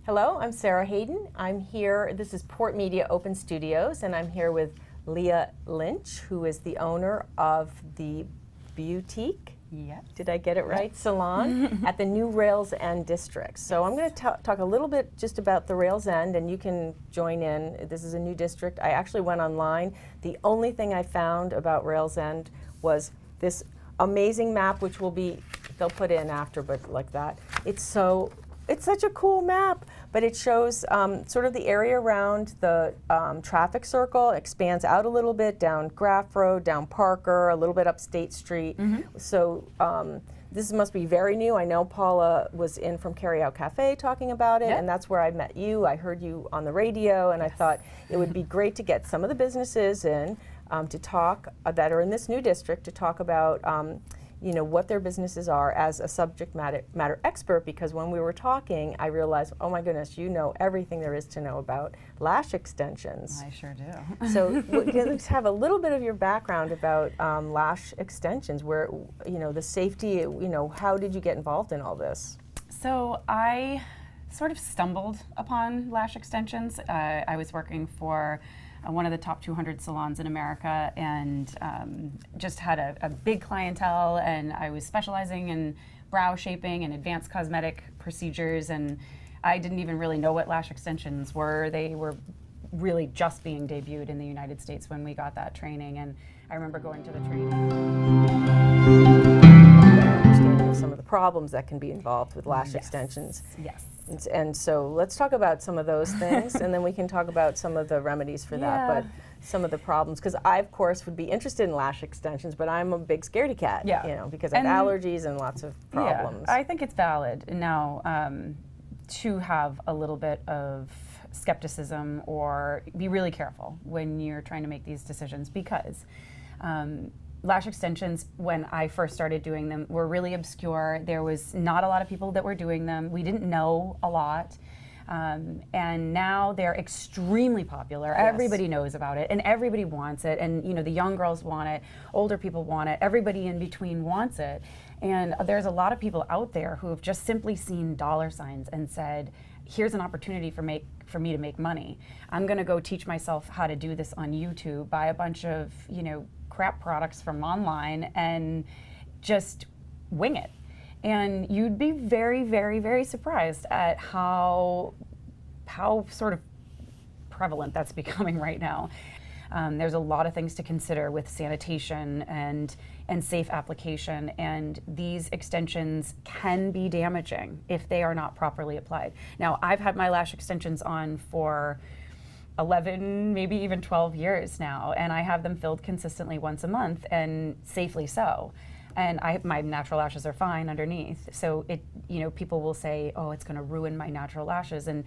Hello, I'm Sarah Hayden. I'm here, this is PortMedia Open Studios, and I'm here with Leah Lynch, who is the owner of the Beautiuqe, did I get it right, salon at the new Rails End district. So I'm going to talk a little bit just about the Rails End, and you can join in. This is a new district. I actually went online. The only thing I found about Rails End was this amazing map, which will be, they'll put in after, but like that. It's such a cool map, but it shows sort of the area around the traffic circle, expands out a little bit down Graff Road, down Parker, a little bit up State Street. So this must be very new. I know Paula was in from Carry Out Cafe talking about it, and that's where I met you. I heard you on the radio, and I thought it would be great to get some of the businesses in to talk that are in this new district to talk about you know, what their businesses are as a subject matter expert, because when we were talking, I realized, oh my goodness, you know everything there is to know about lash extensions. I sure do. So let's have a little bit of your background about lash extensions, where, you know, the safety, you know, how did you get involved in all this? So I sort of stumbled upon lash extensions. I was working for one of the top 200 salons in America, and just had a big clientele, and I was specializing in brow shaping and advanced cosmetic procedures, and I didn't even really know what lash extensions were. They were really just being debuted in the United States when we got that training, and I remember going to the training. Understanding of some of the problems that can be involved with lash extensions. Yes. And so let's talk about some of those things, and then we can talk about some of the remedies for that, but some of the problems, because I, of course, would be interested in lash extensions, but I'm a big scaredy cat, you know, because I have allergies and lots of problems. Yeah, I think it's valid now to have a little bit of skepticism or be really careful when you're trying to make these decisions, because lash extensions, when I first started doing them, were really obscure. There was not a lot of people that were doing them. We didn't know a lot. And now they're extremely popular. Yes. Everybody knows about it, and everybody wants it. And you know, the young girls want it, older people want it, everybody in between wants it. And there's a lot of people out there who have just simply seen dollar signs and said, here's an opportunity for me to make money. I'm gonna go teach myself how to do this on YouTube, buy a bunch of, you know, crap products from online and just wing it. And you'd be very, very, very surprised at how sort of prevalent that's becoming right now. There's a lot of things to consider with sanitation and safe application, and these extensions can be damaging if they are not properly applied. Now, I've had my lash extensions on for 11, maybe even 12 years now, and I have them filled consistently once a month, and safely so. And my natural lashes are fine underneath. So you know, people will say, oh, it's gonna ruin my natural lashes, and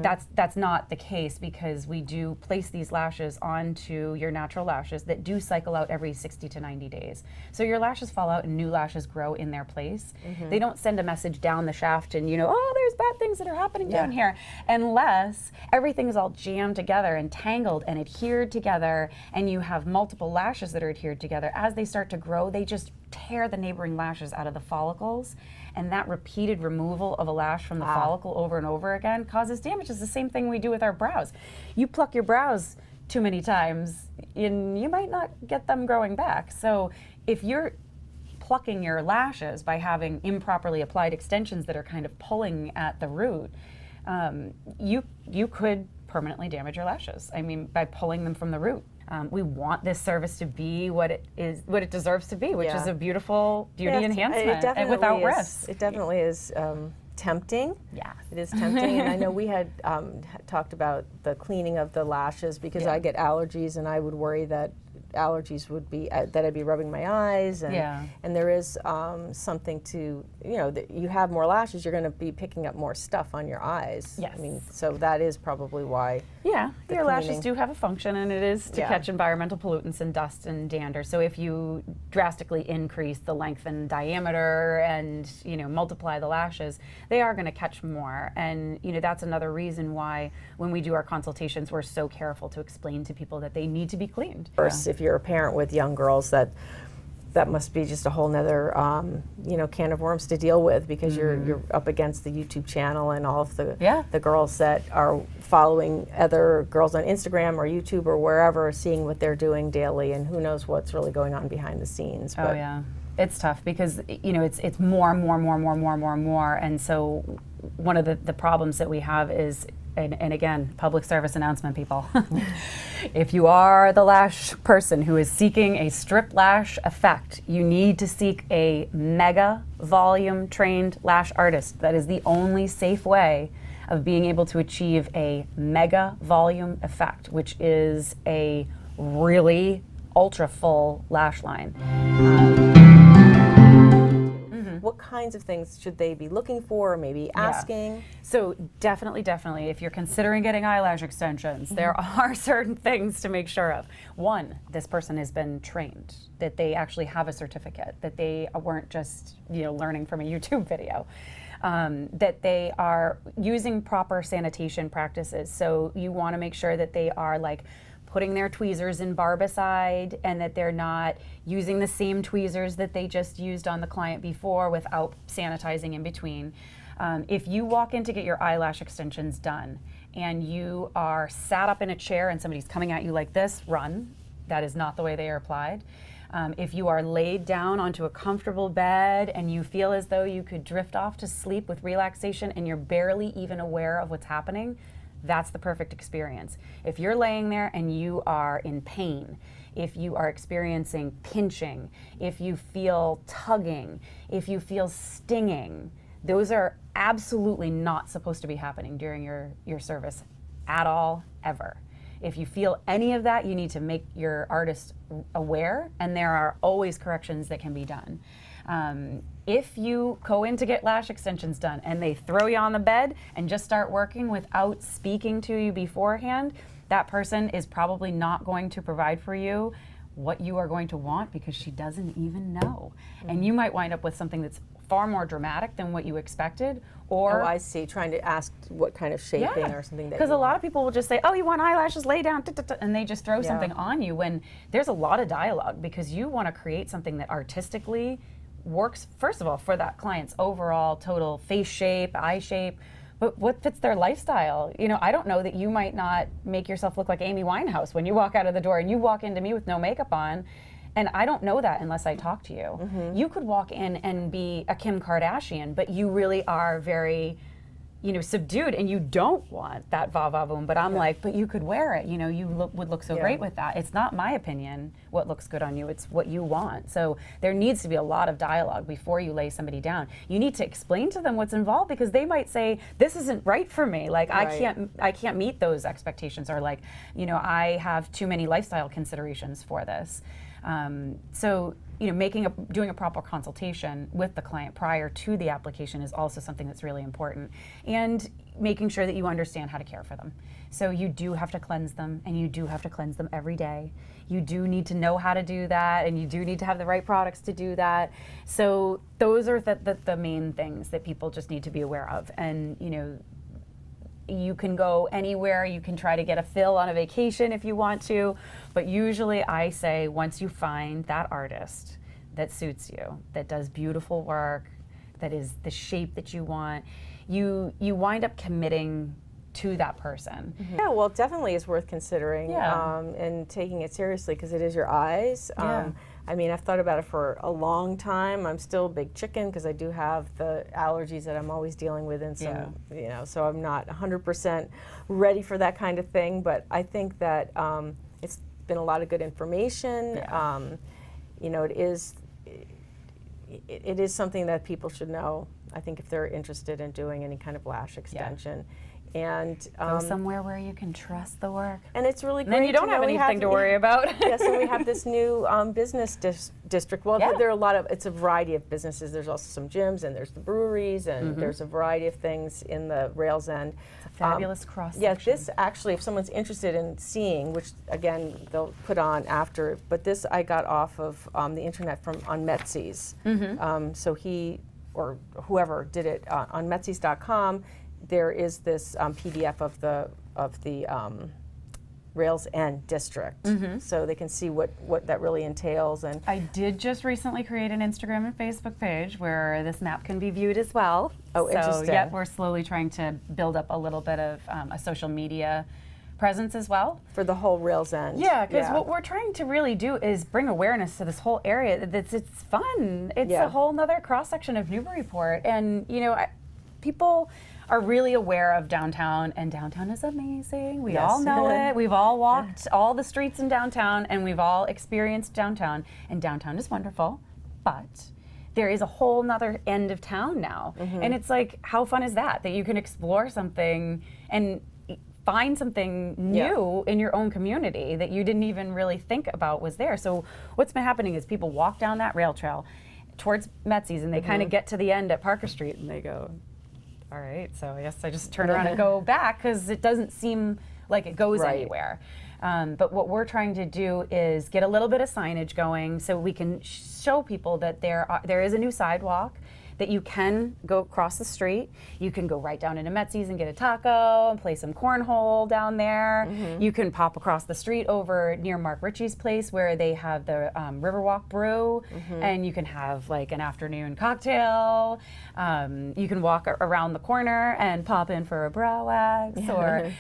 that's not the case, because we do place these lashes onto your natural lashes that do cycle out every 60 to 90 days. So your lashes fall out and new lashes grow in their place. They don't send a message down the shaft and, you know, oh, there's bad things that are happening down here, unless everything is all jammed together and tangled and adhered together, and you have multiple lashes that are adhered together. As they start to grow, they just tear the neighboring lashes out of the follicles, and that repeated removal of a lash from the follicle over and over again causes damage. It's the same thing we do with our brows. You pluck your brows too many times and you might not get them growing back. So if you're plucking your lashes by having improperly applied extensions that are kind of pulling at the root, you could permanently damage your lashes. I mean, by pulling them from the root. We want this service to be what it deserves to be, which is a beautiful beauty enhancement and without risks. It definitely is tempting. Yeah, it is tempting. And I know we had talked about the cleaning of the lashes, because I get allergies, and I would worry that allergies would be that I'd be rubbing my eyes, and there is something to, you know, that you have more lashes, you're going to be picking up more stuff on your eyes. Yes. I mean, so that is probably why. Yeah, your lashes do have a function, and it is to catch environmental pollutants and dust and dander. So if you drastically increase the length and diameter and, you know, multiply the lashes, they are going to catch more. And, you know, that's another reason why when we do our consultations, we're so careful to explain to people that they need to be cleaned. If you're a parent with young girls that that must be just a whole nother, can of worms to deal with, because you're up against the YouTube channel and all of the girls that are following other girls on Instagram or YouTube or wherever, seeing what they're doing daily, and who knows what's really going on behind the scenes. Oh yeah, it's tough because it's more and more, and so one of the problems that we have is. And again, public service announcement, people. If you are the lash person who is seeking a strip lash effect, you need to seek a mega volume trained lash artist. That is the only safe way of being able to achieve a mega volume effect, which is a really ultra full lash line. What kinds of things should they be looking for, or maybe asking? So definitely, if you're considering getting eyelash extensions, there are certain things to make sure of. One, this person has been trained, that they actually have a certificate, that they weren't just learning from a YouTube video. That they are using proper sanitation practices. So you want to make sure that they are putting their tweezers in barbicide, and that they're not using the same tweezers that they just used on the client before without sanitizing in between. If you walk in to get your eyelash extensions done and you are sat up in a chair and somebody's coming at you like this, run. That is not the way they are applied. If you are laid down onto a comfortable bed and you feel as though you could drift off to sleep with relaxation and you're barely even aware of what's happening, that's the perfect experience. If you're laying there and you are in pain, if you are experiencing pinching, if you feel tugging, if you feel stinging, those are absolutely not supposed to be happening during your service at all, ever. If you feel any of that, you need to make your artist aware, and there are always corrections that can be done. If you go in to get lash extensions done and they throw you on the bed and just start working without speaking to you beforehand, that person is probably not going to provide for you what you are going to want, because she doesn't even know. And you might wind up with something that's far more dramatic than what you expected. Or I see, trying to ask what kind of shaping or something. Because a lot of people will just say, oh, you want eyelashes, lay down, and they just throw something on you, when there's a lot of dialogue, because you want to create something that artistically works, first of all, for that client's overall total face shape, eye shape, but what fits their lifestyle. I don't know that you might not make yourself look like Amy Winehouse when you walk out of the door and you walk into me with no makeup on, and I don't know that unless I talk to you. You could walk in and be a Kim Kardashian, but you really are very subdued, and you don't want that va-va-voom, but I'm like, but you could wear it, you would look so great with that. It's not my opinion what looks good on you, it's what you want. So there needs to be a lot of dialogue before you lay somebody down. You need to explain to them what's involved, because they might say, this isn't right for me, I can't meet those expectations, or I have too many lifestyle considerations for this. So doing a proper consultation with the client prior to the application is also something that's really important, and making sure that you understand how to care for them. So you do have to cleanse them, and you do have to cleanse them every day. You do need to know how to do that, and you do need to have the right products to do that. So those are the main things that people just need to be aware of. And you can go anywhere, you can try to get a fill on a vacation if you want to, but usually I say, once you find that artist that suits you, that does beautiful work, that is the shape that you want, you wind up committing to that person. Yeah, well, it definitely is worth considering and taking it seriously, because it is your eyes. I mean, I've thought about it for a long time. I'm still a big chicken, because I do have the allergies that I'm always dealing with, and some, so I'm not 100% ready for that kind of thing. But I think that it's been a lot of good information. It is something that people should know, I think, if they're interested in doing any kind of lash extension. And go somewhere where you can trust the work. And it's really great. Then you don't have anything to worry about. Yes, and we have this new business district. Well, there are a lot of, it's a variety of businesses. There's also some gyms, and there's the breweries, and there's a variety of things in the Rails End. It's a fabulous cross-section. Yeah, this actually, if someone's interested in seeing, which again they'll put on after, but this I got off of the internet on Metsy's. So he, or whoever did it on Metsy's.com. There is this PDF of the Rails End district, so they can see what that really entails. And I did just recently create an Instagram and Facebook page where this map can be viewed as well. Oh, so, interesting. Yep, we're slowly trying to build up a little bit of a social media presence as well. for the whole Rails End. Yeah, because what we're trying to really do is bring awareness to this whole area. It's fun. It's a whole nother cross section of Newburyport, and people are really aware of downtown, and downtown is amazing. We all know it. We've all walked all the streets in downtown, and we've all experienced downtown, and downtown is wonderful, but there is a whole nother end of town now. And it's like, how fun is that you can explore something and find something new in your own community that you didn't even really think about was there. So what's been happening is people walk down that rail trail towards Metzi's, and they kind of get to the end at Parker Street, and they go, all right, so I guess I just turn around and go back, because it doesn't seem like it goes anywhere. But what we're trying to do is get a little bit of signage going so we can show people that there is a new sidewalk, that you can go across the street. You can go right down into Metzi's and get a taco and play some cornhole down there. You can pop across the street over near Mark Ritchie's place where they have the Riverwalk Brew, and you can have like an afternoon cocktail. You can walk around the corner and pop in for a brow wax, or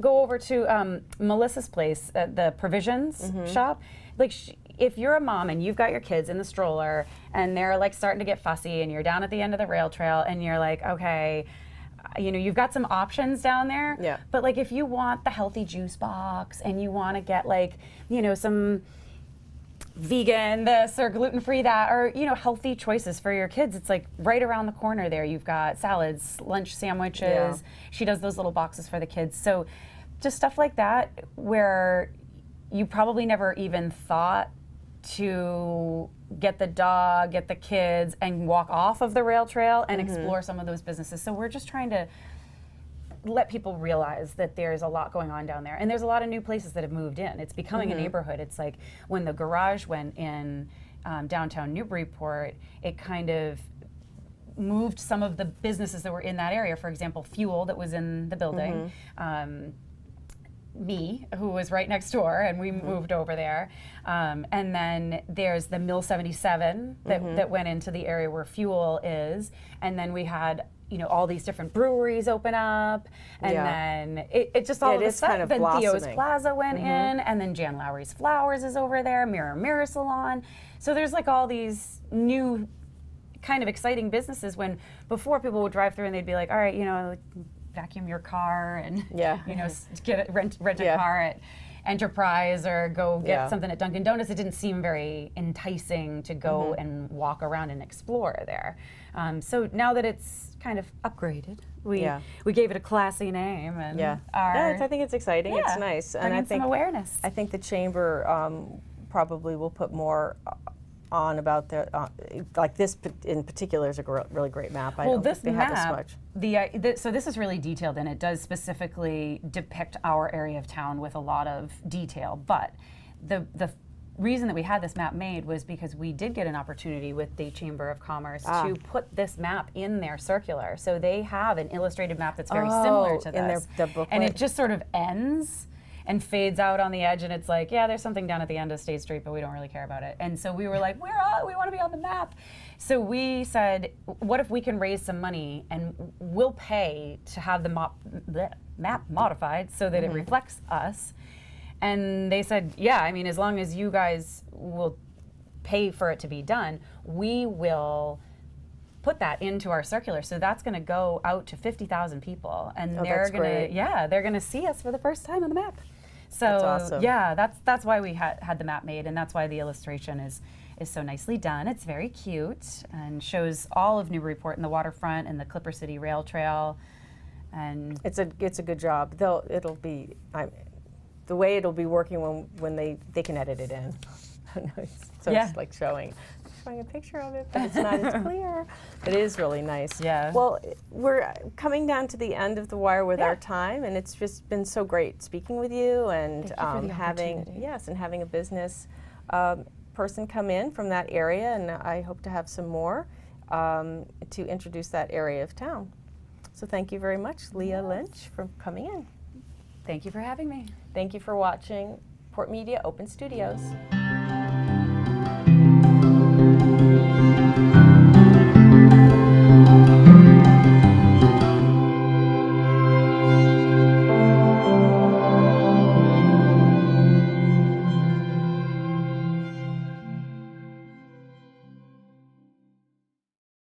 go over to Melissa's place at the Provisions shop. Like, if you're a mom and you've got your kids in the stroller and they're like starting to get fussy, and you're down at the end of the rail trail and you're like, okay, you've got some options down there. Yeah. But like, if you want the healthy juice box and you want to get like, some vegan this or gluten-free that, or healthy choices for your kids, it's like right around the corner there. You've got salads, lunch sandwiches. Yeah. She does those little boxes for the kids. So just stuff like that where you probably never even thought to get the dog, get the kids, and walk off of the rail trail and explore some of those businesses. So we're just trying to let people realize that there's a lot going on down there. And there's a lot of new places that have moved in. It's becoming a neighborhood. It's like when the garage went in downtown Newburyport, it kind of moved some of the businesses that were in that area. For example, Fuel, that was in the building. Me, who was right next door, and we moved over there. And then there's the Mill 77 that went into the area where Fuel is. And then we had, all these different breweries open up. And then it just all of a sudden, then Theo's Plaza went in, and then Jan Lowry's Flowers is over there, Mirror Salon. So there's like all these new kind of exciting businesses, when before people would drive through and they'd be like, all right, vacuum your car and rent a car at Enterprise, or go get something at Dunkin' Donuts. It didn't seem very enticing to go and walk around and explore there. So now that it's kind of upgraded, we gave it a classy name, and I think it's exciting. It's nice, and I think some awareness. I think the chamber probably will put more on about like this in particular is a really great map. I don't think they have this much. So this is really detailed, and it does specifically depict our area of town with a lot of detail. But the reason that we had this map made was because we did get an opportunity with the Chamber of Commerce to put this map in their circular. So they have an illustrated map that's very similar to this, in their booklet. And it just sort of ends and fades out on the edge, and it's like, there's something down at the end of State Street, but we don't really care about it. And so we were like, we want to be on the map. So we said, what if we can raise some money and we'll pay to have the map modified so that it reflects us? And they said, as long as you guys will pay for it to be done, we will put that into our circular. So that's going to go out to 50,000 people, and they're going to see us for the first time on the map. So that's awesome. That's why we had the map made, and that's why the illustration is so nicely done. It's very cute and shows all of Newburyport and the waterfront and the Clipper City Rail Trail. And it's a good job. It'll be the way it'll be working when they can edit it in. So it's like showing a picture of it, but it's not as clear. It is really nice. Yeah. Well, we're coming down to the end of the wire with our time, and it's just been so great speaking with you, and having a business person come in from that area, and I hope to have some more to introduce that area of town. So thank you very much, Leah Lynch, for coming in. Thank you for having me. Thank you for watching PortMedia Open Studios.